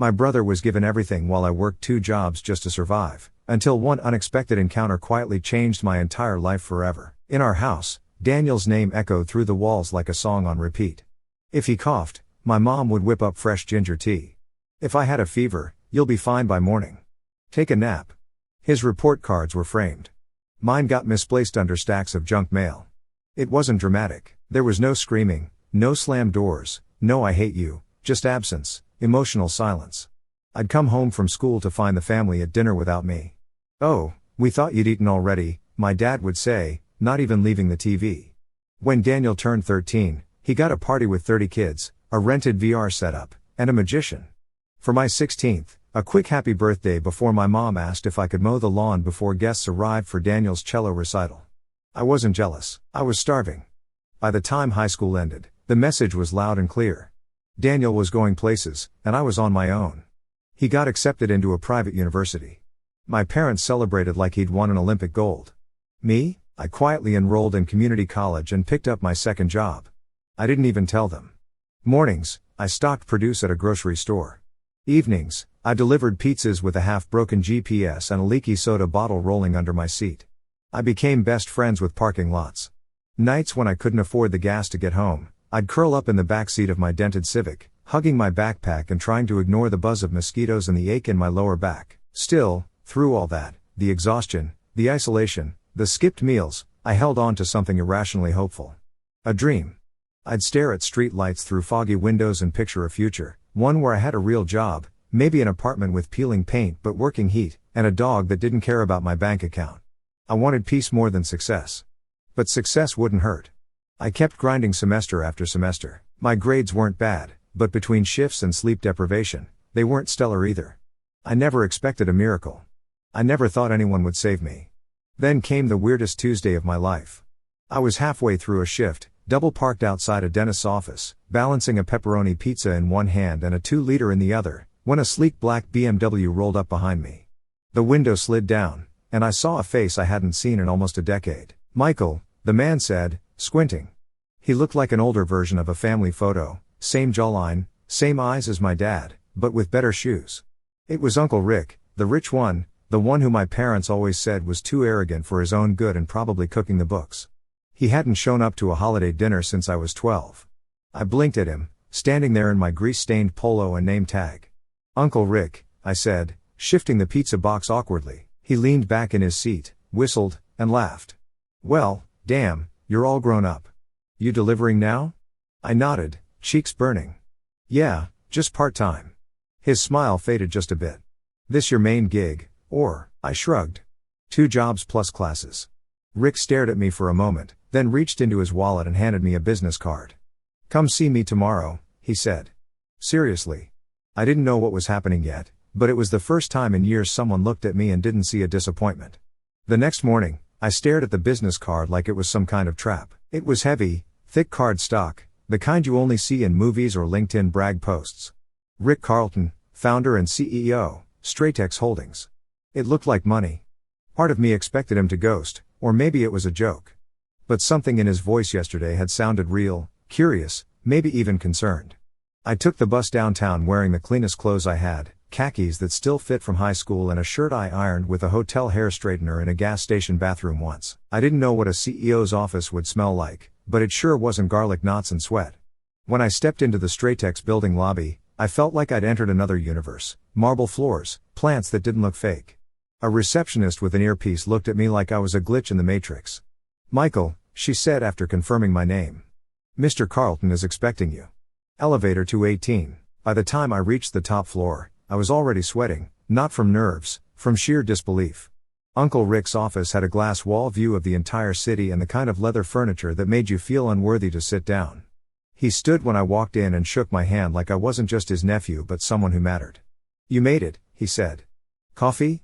My brother was given everything while I worked 2 jobs just to survive, until one unexpected encounter quietly changed my entire life forever. In our house, Daniel's name echoed through the walls like a song on repeat. If he coughed, my mom would whip up fresh ginger tea. If I had a fever, "You'll be fine by morning. Take a nap." His report cards were framed. Mine got misplaced under stacks of junk mail. It wasn't dramatic. There was no screaming, no slammed doors, no "I hate you," just absence, emotional silence. I'd come home from school to find the family at dinner without me. "Oh, we thought you'd eaten already," my dad would say, not even leaving the TV. When Daniel turned 13, he got a party with 30 kids, a rented VR setup, and a magician. For my 16th, a quick happy birthday before my mom asked if I could mow the lawn before guests arrived for Daniel's cello recital. I wasn't jealous, I was starving. By the time high school ended, the message was loud and clear. Daniel was going places, and I was on my own. He got accepted into a private university. My parents celebrated like he'd won an Olympic gold. Me? I quietly enrolled in community college and picked up my second job. I didn't even tell them. Mornings, I stocked produce at a grocery store. Evenings, I delivered pizzas with a half-broken GPS and a leaky soda bottle rolling under my seat. I became best friends with parking lots. Nights when I couldn't afford the gas to get home, I'd curl up in the back seat of my dented Civic, hugging my backpack and trying to ignore the buzz of mosquitoes and the ache in my lower back. Still, through all that, the exhaustion, the isolation, the skipped meals, I held on to something irrationally hopeful. A dream. I'd stare at street lights through foggy windows and picture a future, one where I had a real job, maybe an apartment with peeling paint but working heat, and a dog that didn't care about my bank account. I wanted peace more than success. But success wouldn't hurt. I kept grinding semester after semester. My grades weren't bad, but between shifts and sleep deprivation, they weren't stellar either. I never expected a miracle. I never thought anyone would save me. Then came the weirdest Tuesday of my life. I was halfway through a shift, double parked outside a dentist's office, balancing a pepperoni pizza in one hand and a 2-liter in the other, when a sleek black BMW rolled up behind me. The window slid down, and I saw a face I hadn't seen in almost a decade. "Michael," the man said, squinting. He looked like an older version of a family photo, same jawline, same eyes as my dad, but with better shoes. It was Uncle Rick, the rich one, the one who my parents always said was too arrogant for his own good and probably cooking the books. He hadn't shown up to a holiday dinner since I was 12. I blinked at him, standing there in my grease-stained polo and name tag. "Uncle Rick," I said, shifting the pizza box awkwardly. He leaned back in his seat, whistled, and laughed. "Well, damn, you're all grown up. You delivering now?" I nodded, cheeks burning. "Yeah, just part-time." His smile faded just a bit. "This your main gig, or?" I shrugged. "2 jobs plus classes." Rick stared at me for a moment, then reached into his wallet and handed me a business card. "Come see me tomorrow," he said. Seriously. I didn't know what was happening yet, but it was the first time in years someone looked at me and didn't see a disappointment. The next morning, I stared at the business card like it was some kind of trap. It was heavy, thick card stock, the kind you only see in movies or LinkedIn brag posts. Rick Carlton, founder and CEO, Stratex Holdings. It looked like money. Part of me expected him to ghost, or maybe it was a joke. But something in his voice yesterday had sounded real, curious, maybe even concerned. I took the bus downtown wearing the cleanest clothes I had, khakis that still fit from high school and a shirt I ironed with a hotel hair straightener in a gas station bathroom once. I didn't know what a CEO's office would smell like, but it sure wasn't garlic knots and sweat. When I stepped into the Stratex building lobby, I felt like I'd entered another universe. Marble floors, plants that didn't look fake. A receptionist with an earpiece looked at me like I was a glitch in the Matrix. "Michael," she said after confirming my name. "Mr. Carlton is expecting you. Elevator 218. By the time I reached the top floor, I was already sweating, not from nerves, from sheer disbelief. Uncle Rick's office had a glass wall view of the entire city and the kind of leather furniture that made you feel unworthy to sit down. He stood when I walked in and shook my hand like I wasn't just his nephew but someone who mattered. "You made it," he said. "Coffee?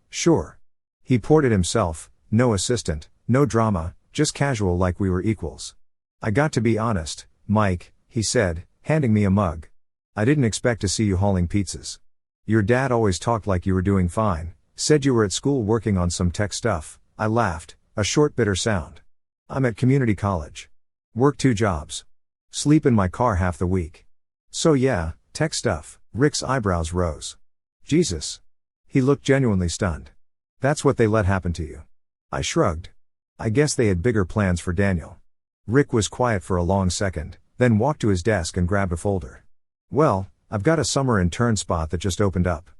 Sure." He poured it himself, no assistant, no drama, just casual like we were equals. "I got to be honest, Mike," he said, handing me a mug. "I didn't expect to see you hauling pizzas. Your dad always talked like you were doing fine, said you were at school working on some tech stuff." I laughed, a short bitter sound. "I'm at community college. Work 2 jobs. Sleep in my car half the week. So yeah, tech stuff." Rick's eyebrows rose. Jesus. He looked genuinely stunned. That's what they let happen to you. I shrugged. I guess they had bigger plans for Daniel. Rick was quiet for a long second, then walked to his desk and grabbed a folder. Well, I've got a summer intern spot that just opened up.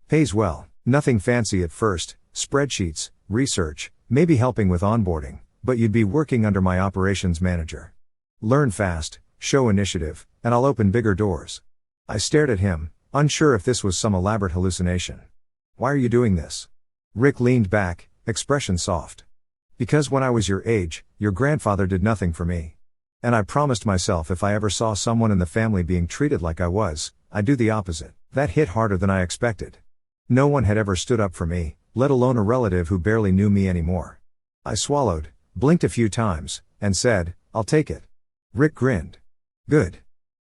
Pays well, nothing fancy at first, spreadsheets, research, maybe helping with onboarding, but you'd be working under my operations manager. Learn fast, show initiative, and I'll open bigger doors. I stared at him, unsure if this was some elaborate hallucination. Why are you doing this? Rick leaned back, expression soft. Because when I was your age, your grandfather did nothing for me. And I promised myself if I ever saw someone in the family being treated like I was, I'd do the opposite. That hit harder than I expected. No one had ever stood up for me, let alone a relative who barely knew me anymore. I swallowed, blinked a few times, and said, I'll take it. Rick grinned. Good.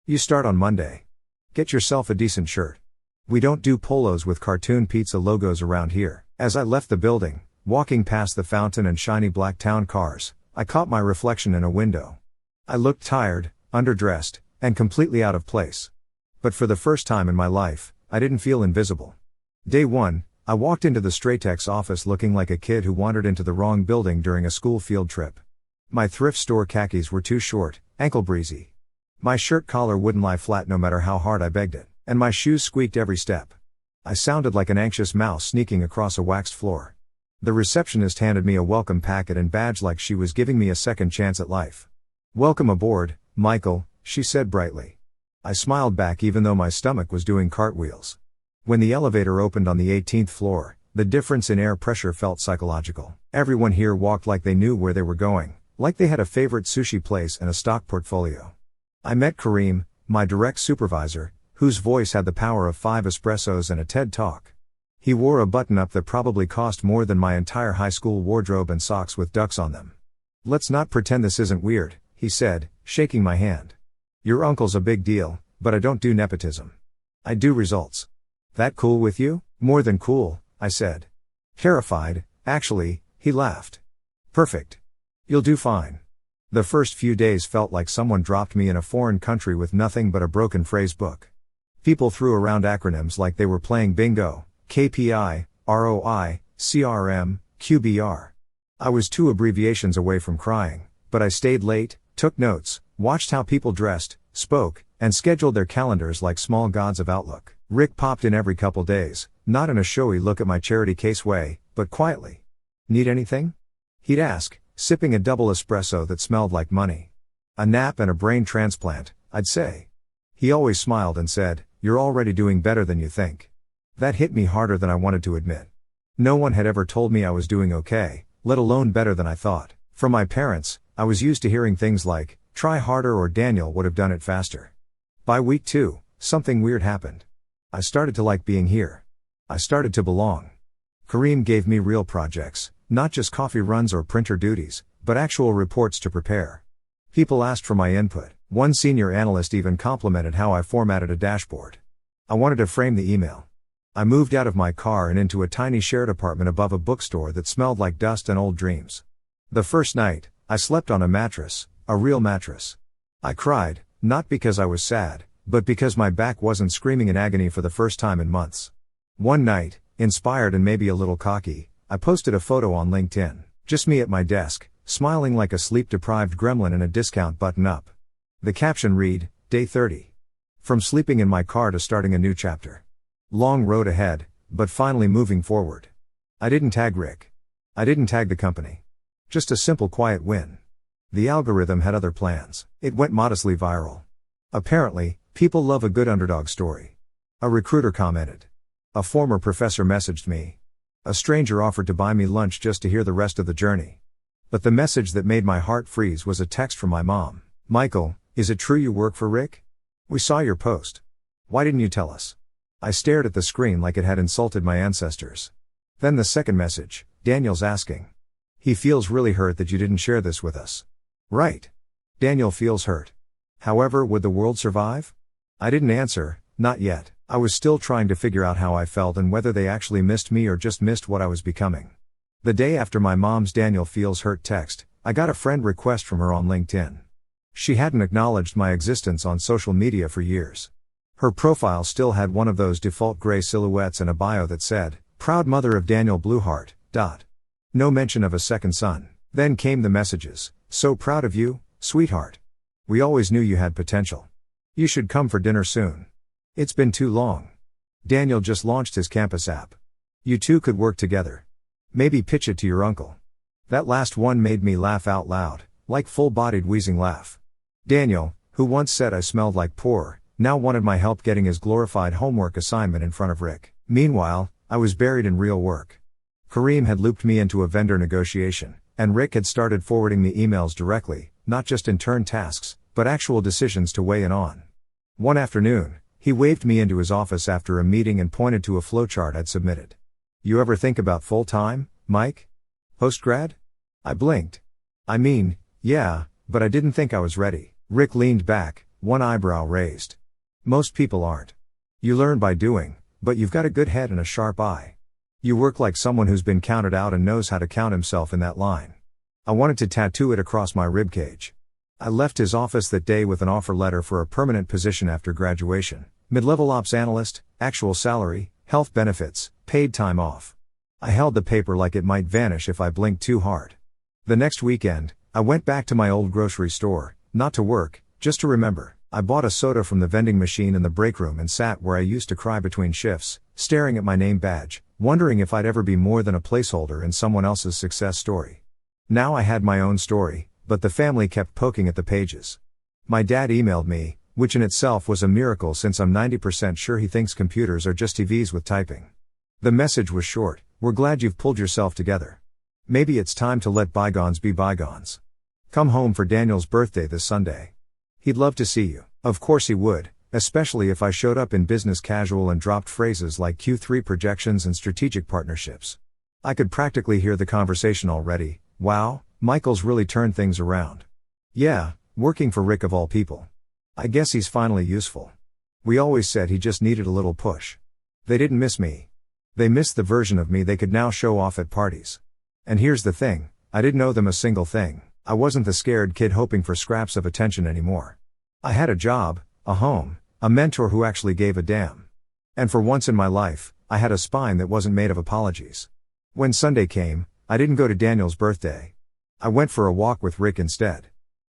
You start on Monday. Get yourself a decent shirt. We don't do polos with cartoon pizza logos around here. As I left the building, walking past the fountain and shiny black town cars, I caught my reflection in a window. I looked tired, underdressed, and completely out of place. But for the first time in my life, I didn't feel invisible. Day 1, I walked into the Stratex office looking like a kid who wandered into the wrong building during a school field trip. My thrift store khakis were too short, ankle breezy. My shirt collar wouldn't lie flat no matter how hard I begged it, and my shoes squeaked every step. I sounded like an anxious mouse sneaking across a waxed floor. The receptionist handed me a welcome packet and badge like she was giving me a second chance at life. Welcome aboard, Michael, she said brightly. I smiled back even though my stomach was doing cartwheels. When the elevator opened on the 18th floor, the difference in air pressure felt psychological. Everyone here walked like they knew where they were going, like they had a favorite sushi place and a stock portfolio. I met Kareem, my direct supervisor, whose voice had the power of 5 espressos and a TED Talk. He wore a button-up that probably cost more than my entire high school wardrobe and socks with ducks on them. Let's not pretend this isn't weird, he said, shaking my hand. Your uncle's a big deal, but I don't do nepotism. I do results. That cool with you? More than cool, I said. Terrified, actually, he laughed. Perfect. You'll do fine. The first few days felt like someone dropped me in a foreign country with nothing but a broken phrase book. People threw around acronyms like they were playing bingo. KPI, ROI, CRM, QBR. I was 2 abbreviations away from crying, but I stayed late, took notes, watched how people dressed, spoke, and scheduled their calendars like small gods of Outlook. Rick popped in every couple days, not in a showy look at my charity case way, but quietly. Need anything? He'd ask, sipping a double espresso that smelled like money. A nap and a brain transplant, I'd say. He always smiled and said, you're already doing better than you think. That hit me harder than I wanted to admit. No one had ever told me I was doing okay, let alone better than I thought. From my parents, I was used to hearing things like, try harder or Daniel would have done it faster. By week 2, something weird happened. I started to like being here. I started to belong. Kareem gave me real projects, not just coffee runs or printer duties, but actual reports to prepare. People asked for my input. One senior analyst even complimented how I formatted a dashboard. I wanted to frame the email. I moved out of my car and into a tiny shared apartment above a bookstore that smelled like dust and old dreams. The first night, I slept on a mattress, a real mattress. I cried, not because I was sad, but because my back wasn't screaming in agony for the first time in months. One night, inspired and maybe a little cocky, I posted a photo on LinkedIn, just me at my desk, smiling like a sleep-deprived gremlin in a discount button-up. The caption read, Day 30. From sleeping in my car to starting a new chapter. Long road ahead, but finally moving forward. I didn't tag Rick. I didn't tag the company. Just a simple quiet win. The algorithm had other plans. It went modestly viral. Apparently, people love a good underdog story. A recruiter commented. A former professor messaged me. A stranger offered to buy me lunch just to hear the rest of the journey. But the message that made my heart freeze was a text from my mom. Michael, is it true you work for Rick? We saw your post. Why didn't you tell us? I stared at the screen like it had insulted my ancestors. Then the second message, Daniel's asking. He feels really hurt that you didn't share this with us. Right. Daniel feels hurt. However, would the world survive? I didn't answer, not yet. I was still trying to figure out how I felt and whether they actually missed me or just missed what I was becoming. The day after my mom's Daniel feels hurt text, I got a friend request from her on LinkedIn. She hadn't acknowledged my existence on social media for years. Her profile still had one of those default gray silhouettes and a bio that said, "Proud mother of Daniel Blueheart." No mention of a second son. Then came the messages. "So proud of you, sweetheart. We always knew you had potential. You should come for dinner soon. It's been too long. Daniel just launched his campus app. You two could work together. Maybe pitch it to your uncle." That last one made me laugh out loud, like full-bodied wheezing laugh. Daniel, who once said I smelled like poor, now wanted my help getting his glorified homework assignment in front of Rick. Meanwhile, I was buried in real work. Kareem had looped me into a vendor negotiation, and Rick had started forwarding me emails directly, not just intern tasks, but actual decisions to weigh in on. One afternoon, he waved me into his office after a meeting and pointed to a flowchart I'd submitted. "You ever think about full-time, Mike? Postgrad?" I blinked. "I mean, yeah, but I didn't think I was ready." Rick leaned back, one eyebrow raised. "Most people aren't. You learn by doing, but you've got a good head and a sharp eye. You work like someone who's been counted out and knows how to count himself in that line." I wanted to tattoo it across my ribcage. I left his office that day with an offer letter for a permanent position after graduation. Mid-level ops analyst, actual salary, health benefits, paid time off. I held the paper like it might vanish if I blinked too hard. The next weekend, I went back to my old grocery store, not to work, just to remember. I bought a soda from the vending machine in the break room and sat where I used to cry between shifts, staring at my name badge, wondering if I'd ever be more than a placeholder in someone else's success story. Now I had my own story, but the family kept poking at the pages. My dad emailed me, which in itself was a miracle since I'm 90% sure he thinks computers are just TVs with typing. The message was short: "We're glad you've pulled yourself together. Maybe it's time to let bygones be bygones. Come home for Daniel's birthday this Sunday. He'd love to see you." Of course he would, especially if I showed up in business casual and dropped phrases like Q3 projections and strategic partnerships. I could practically hear the conversation already. "Wow, Michael's really turned things around. Yeah, working for Rick of all people. I guess he's finally useful. We always said he just needed a little push." They didn't miss me. They missed the version of me they could now show off at parties. And here's the thing, I didn't owe them a single thing. I wasn't the scared kid hoping for scraps of attention anymore. I had a job, a home, a mentor who actually gave a damn. And for once in my life, I had a spine that wasn't made of apologies. When Sunday came, I didn't go to Daniel's birthday. I went for a walk with Rick instead.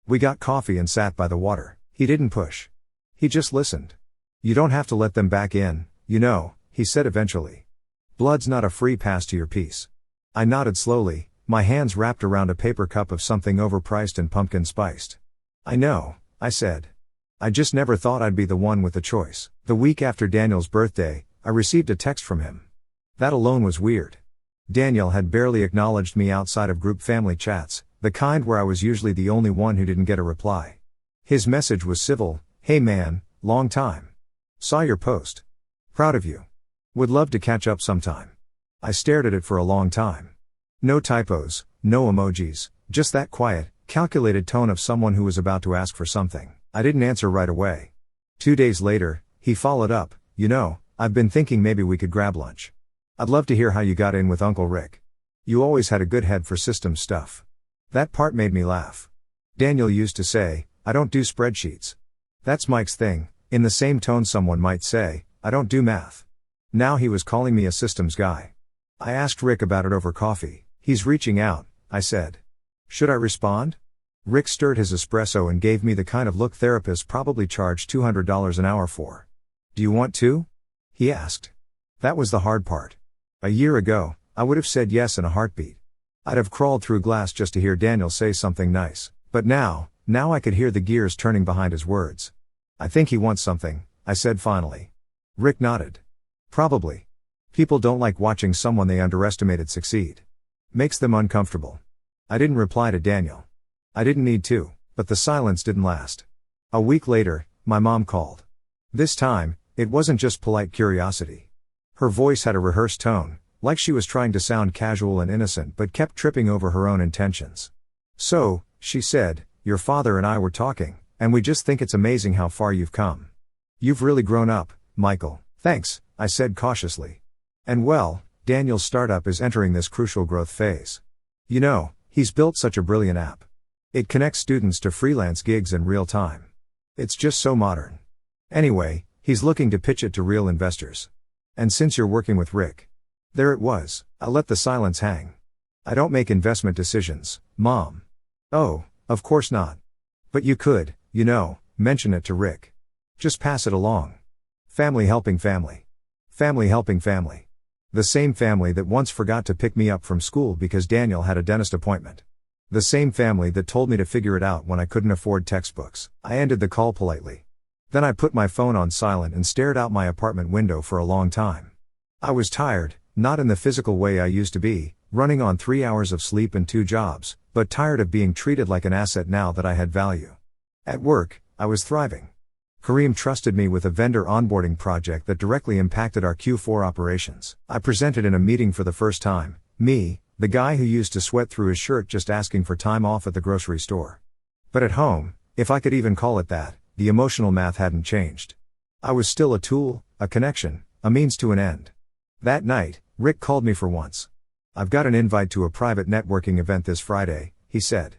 We got coffee and sat by the water. He didn't push. He just listened. "You don't have to let them back in, you know," he said eventually. "Blood's not a free pass to your peace." I nodded slowly, my hands wrapped around a paper cup of something overpriced and pumpkin spiced. "I know," I said. "I just never thought I'd be the one with the choice." The week after Daniel's birthday, I received a text from him. That alone was weird. Daniel had barely acknowledged me outside of group family chats, the kind where I was usually the only one who didn't get a reply. His message was civil: "Hey man, long time. Saw your post. Proud of you. Would love to catch up sometime." I stared at it for a long time. No typos, no emojis, just that quiet, calculated tone of someone who was about to ask for something. I didn't answer right away. 2 days later, he followed up: "You know, I've been thinking maybe we could grab lunch. I'd love to hear how you got in with Uncle Rick. You always had a good head for systems stuff." That part made me laugh. Daniel used to say, "I don't do spreadsheets. That's Mike's thing," in the same tone someone might say, "I don't do math." Now he was calling me a systems guy. I asked Rick about it over coffee. "He's reaching out," I said. "Should I respond?" Rick stirred his espresso and gave me the kind of look therapists probably charge $200 an hour for. "Do you want to?" he asked. That was the hard part. A year ago, I would have said yes in a heartbeat. I'd have crawled through glass just to hear Daniel say something nice. But now I could hear the gears turning behind his words. "I think he wants something," I said finally. Rick nodded. "Probably. People don't like watching someone they underestimated succeed. Makes them uncomfortable." I didn't reply to Daniel. I didn't need to, but the silence didn't last. A week later, my mom called. This time, it wasn't just polite curiosity. Her voice had a rehearsed tone, like she was trying to sound casual and innocent but kept tripping over her own intentions. "So," she said, "your father and I were talking, and we just think it's amazing how far you've come. You've really grown up, Michael." "Thanks," I said cautiously. "And well, Daniel's startup is entering this crucial growth phase. You know, he's built such a brilliant app. It connects students to freelance gigs in real time. It's just so modern. Anyway, He's looking to pitch it to real investors. And since you're working with Rick. There it was. I let the silence hang. I don't make investment decisions, Mom. Oh, of course not. But you could, mention it to Rick. Just pass it along. Family helping family. Family helping family. The same family that once forgot to pick me up from school because Daniel had a dentist appointment. The same family that told me to figure it out when I couldn't afford textbooks. I ended the call politely. Then I put my phone on silent and stared out my apartment window for a long time. I was tired, not in the physical way I used to be, running on 3 hours of sleep and 2 jobs, but tired of being treated like an asset now that I had value. At work, I was thriving. Kareem trusted me with a vendor onboarding project that directly impacted our Q4 operations. I presented in a meeting for the first time, me, the guy who used to sweat through his shirt just asking for time off at the grocery store. But at home, if I could even call it that, the emotional math hadn't changed. I was still a tool, a connection, a means to an end. That night, Rick called me for once. I've got an invite to a private networking event this Friday, he said.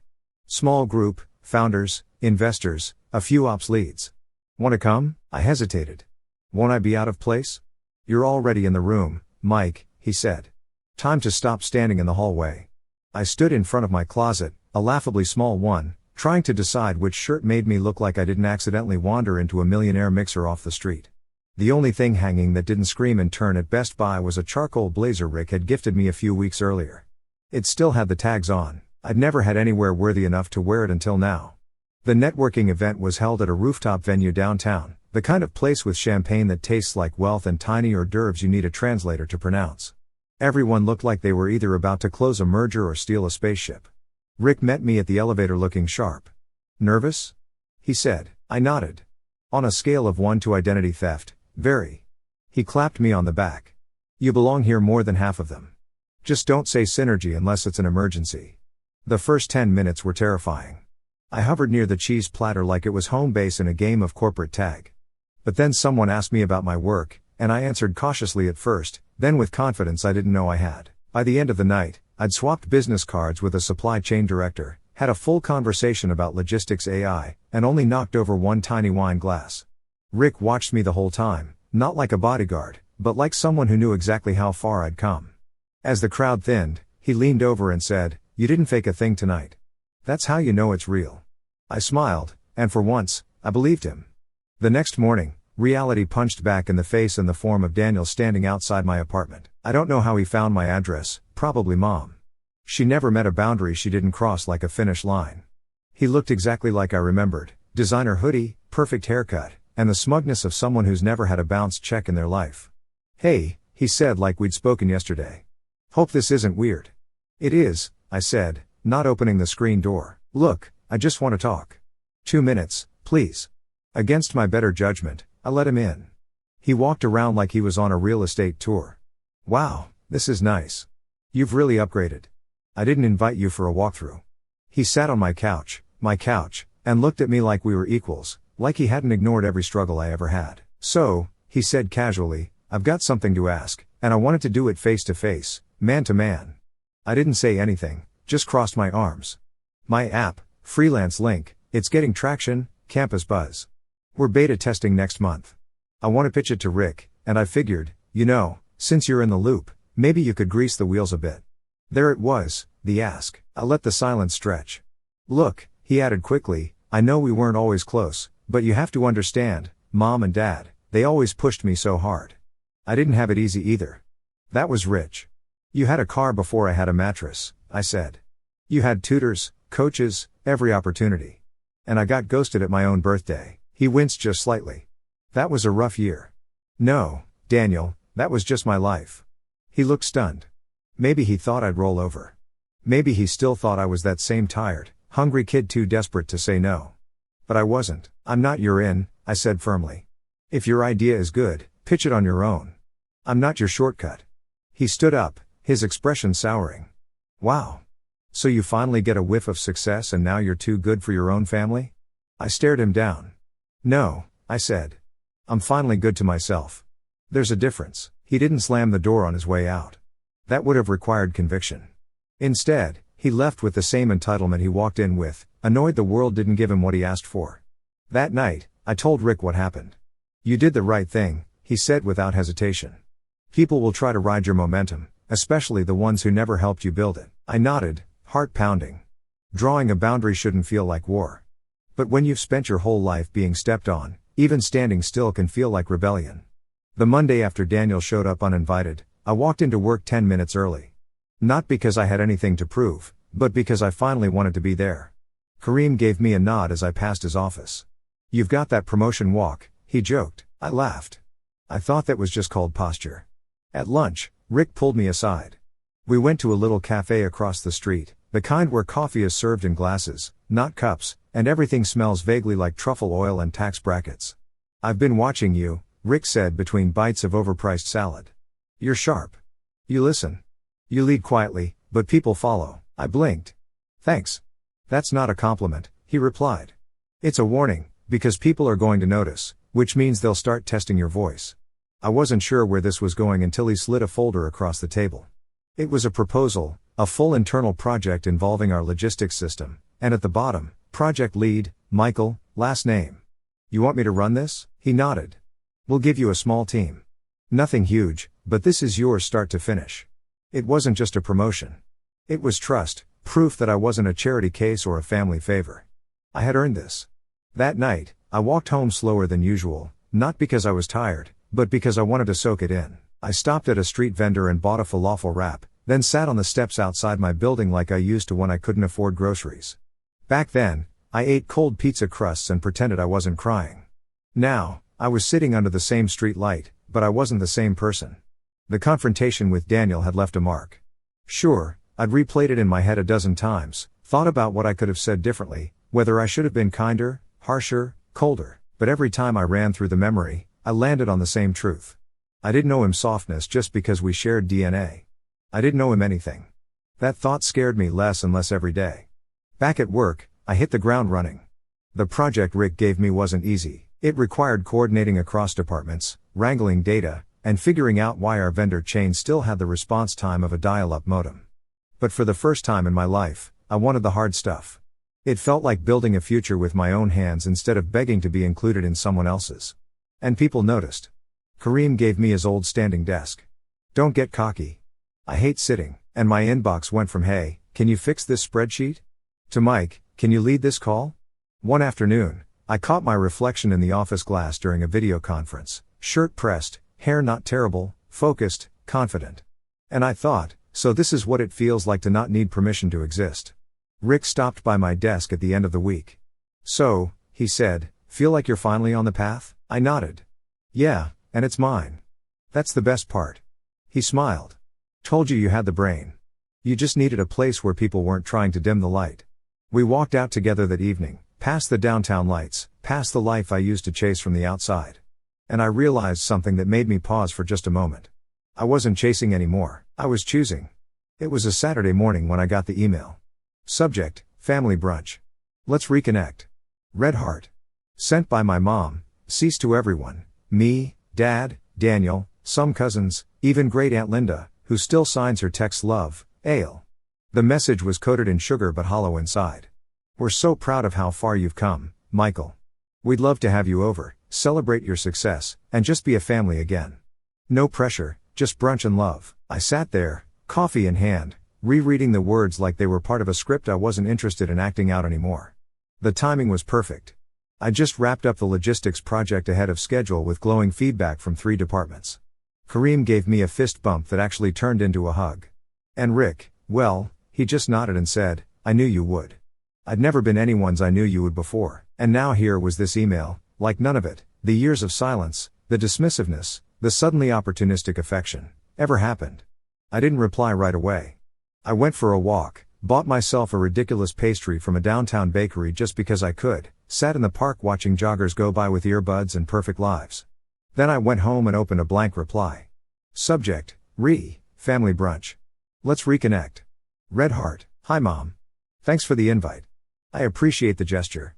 Small group, founders, investors, a few ops leads. Want to come? I hesitated. Won't I be out of place? You're already in the room, Mike, he said. Time to stop standing in the hallway. I stood in front of my closet, a laughably small one, trying to decide which shirt made me look like I didn't accidentally wander into a millionaire mixer off the street. The only thing hanging that didn't scream and turn at Best Buy was a charcoal blazer Rick had gifted me a few weeks earlier. It still had the tags on. I'd never had anywhere worthy enough to wear it until now. The networking event was held at a rooftop venue downtown, the kind of place with champagne that tastes like wealth and tiny hors d'oeuvres you need a translator to pronounce. Everyone looked like they were either about to close a merger or steal a spaceship. Rick met me at the elevator looking sharp. Nervous? He said. I nodded. On a scale of 1 to identity theft, very. He clapped me on the back. You belong here more than half of them. Just don't say synergy unless it's an emergency. The first 10 minutes were terrifying. I hovered near the cheese platter like it was home base in a game of corporate tag. But then someone asked me about my work, and I answered cautiously at first, then with confidence I didn't know I had. By the end of the night, I'd swapped business cards with a supply chain director, had a full conversation about logistics AI, and only knocked over one tiny wine glass. Rick watched me the whole time, not like a bodyguard, but like someone who knew exactly how far I'd come. As the crowd thinned, he leaned over and said, "You didn't fake a thing tonight. That's how you know it's real." I smiled, and for once, I believed him. The next morning, reality punched back in the face in the form of Daniel standing outside my apartment. I don't know how he found my address, probably Mom. She never met a boundary she didn't cross like a finish line. He looked exactly like I remembered, designer hoodie, perfect haircut, and the smugness of someone who's never had a bounced check in their life. "Hey," he said like we'd spoken yesterday. "Hope this isn't weird." "It is," I said, not opening the screen door. "Look, I just want to talk. 2 minutes, please." Against my better judgment, I let him in. He walked around like he was on a real estate tour. "Wow, this is nice. You've really upgraded. I didn't invite you for a walkthrough." He sat on my couch, and looked at me like we were equals, like he hadn't ignored every struggle I ever had. "So," he said casually, "I've got something to ask, and I wanted to do it face to face, man to man." I didn't say anything, just crossed my arms. "My app, Freelance Link, it's getting traction, campus buzz. We're beta testing next month. I want to pitch it to Rick, and I figured, since you're in the loop, maybe you could grease the wheels a bit." There it was, the ask. I let the silence stretch. "Look," he added quickly, "I know we weren't always close, but you have to understand, Mom and Dad, they always pushed me so hard. I didn't have it easy either. That was rich. You had a car before I had a mattress," I said. "You had tutors, coaches, every opportunity. And I got ghosted at my own birthday." He winced just slightly. "That was a rough year." "No, Daniel, that was just my life." He looked stunned. Maybe he thought I'd roll over. Maybe he still thought I was that same tired, hungry kid too desperate to say no. But I wasn't. "I'm not your in," I said firmly. "If your idea is good, pitch it on your own. I'm not your shortcut." He stood up, his expression souring. "Wow. So you finally get a whiff of success and now you're too good for your own family?" I stared him down. "No," I said. "I'm finally good to myself. There's a difference." He didn't slam the door on his way out. That would have required conviction. Instead, he left with the same entitlement he walked in with, annoyed the world didn't give him what he asked for. That night, I told Rick what happened. You did the right thing, he said without hesitation. People will try to ride your momentum, especially the ones who never helped you build it. I nodded, heart pounding. Drawing a boundary shouldn't feel like war. But when you've spent your whole life being stepped on, even standing still can feel like rebellion. The Monday after Daniel showed up uninvited, I walked into work 10 minutes early. Not because I had anything to prove, but because I finally wanted to be there. Kareem gave me a nod as I passed his office. You've got that promotion walk, he joked. I laughed. I thought that was just called posture. At lunch, Rick pulled me aside. We went to a little cafe across the street, the kind where coffee is served in glasses, not cups, and everything smells vaguely like truffle oil and tax brackets. I've been watching you, Rick said between bites of overpriced salad. You're sharp. You listen. You lead quietly, but people follow. I blinked. Thanks. That's not a compliment, he replied. It's a warning, because people are going to notice, which means they'll start testing your voice. I wasn't sure where this was going until he slid a folder across the table. It was a proposal, a full internal project involving our logistics system, and at the bottom, project lead, Michael, last name. You want me to run this? He nodded. We'll give you a small team. Nothing huge, but this is yours start to finish. It wasn't just a promotion. It was trust, proof that I wasn't a charity case or a family favor. I had earned this. That night, I walked home slower than usual, not because I was tired, but because I wanted to soak it in. I stopped at a street vendor and bought a falafel wrap, then sat on the steps outside my building like I used to when I couldn't afford groceries. Back then, I ate cold pizza crusts and pretended I wasn't crying. Now, I was sitting under the same street light, but I wasn't the same person. The confrontation with Daniel had left a mark. Sure, I'd replayed it in my head a dozen times, thought about what I could have said differently, whether I should have been kinder, harsher, colder, but every time I ran through the memory, I landed on the same truth. I didn't owe him softness just because we shared DNA. I didn't owe him anything. That thought scared me less and less every day. Back at work, I hit the ground running. The project Rick gave me wasn't easy. It required coordinating across departments, wrangling data, and figuring out why our vendor chain still had the response time of a dial-up modem. But for the first time in my life, I wanted the hard stuff. It felt like building a future with my own hands instead of begging to be included in someone else's. And people noticed. Kareem gave me his old standing desk. Don't get cocky. I hate sitting, and my inbox went from hey, can you fix this spreadsheet? To Mike, can you lead this call? One afternoon, I caught my reflection in the office glass during a video conference, shirt pressed, hair not terrible, focused, confident. And I thought, so this is what it feels like to not need permission to exist. Rick stopped by my desk at the end of the week. So, he said, feel like you're finally on the path? I nodded. Yeah, and it's mine. That's the best part. He smiled. Told you you had the brain. You just needed a place where people weren't trying to dim the light. We walked out together that evening, past the downtown lights, past the life I used to chase from the outside. And I realized something that made me pause for just a moment. I wasn't chasing anymore, I was choosing. It was a Saturday morning when I got the email. Subject, family brunch. Let's reconnect. Red heart. Sent by my mom, cease to everyone, me, Dad, Daniel, some cousins, even great Aunt Linda, who still signs her texts love, ale. The message was coated in sugar but hollow inside. We're so proud of how far you've come, Michael. We'd love to have you over, celebrate your success, and just be a family again. No pressure, just brunch and love. I sat there, coffee in hand, rereading the words like they were part of a script I wasn't interested in acting out anymore. The timing was perfect. I just wrapped up the logistics project ahead of schedule with glowing feedback from 3 departments. Kareem gave me a fist bump that actually turned into a hug. And Rick, well, he just nodded and said, I knew you would. I'd never been anyone's I knew you would before, and now here was this email, like none of it, the years of silence, the dismissiveness, the suddenly opportunistic affection, ever happened. I didn't reply right away. I went for a walk, bought myself a ridiculous pastry from a downtown bakery just because I could, sat in the park watching joggers go by with earbuds and perfect lives. Then I went home and opened a blank reply. Subject, family brunch. Let's reconnect. Red heart, hi mom. Thanks for the invite. I appreciate the gesture.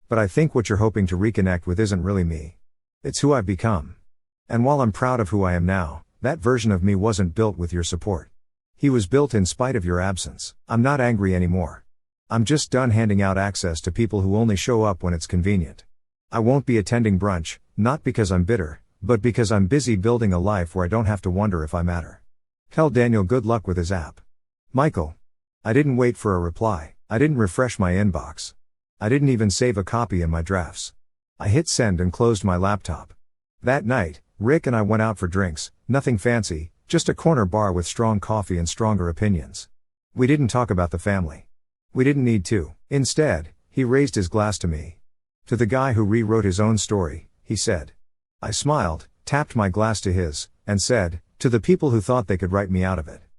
But I think what you're hoping to reconnect with isn't really me. It's who I've become. And while I'm proud of who I am now, that version of me wasn't built with your support. He was built in spite of your absence. I'm not angry anymore. I'm just done handing out access to people who only show up when it's convenient. I won't be attending brunch, not because I'm bitter, but because I'm busy building a life where I don't have to wonder if I matter. Tell Daniel good luck with his app. Michael. I didn't wait for a reply. I didn't refresh my inbox. I didn't even save a copy in my drafts. I hit send and closed my laptop. That night, Rick and I went out for drinks, nothing fancy, just a corner bar with strong coffee and stronger opinions. We didn't talk about the family. We didn't need to. Instead, he raised his glass to me. To the guy who rewrote his own story, he said. I smiled, tapped my glass to his, and said, to the people who thought they could write me out of it.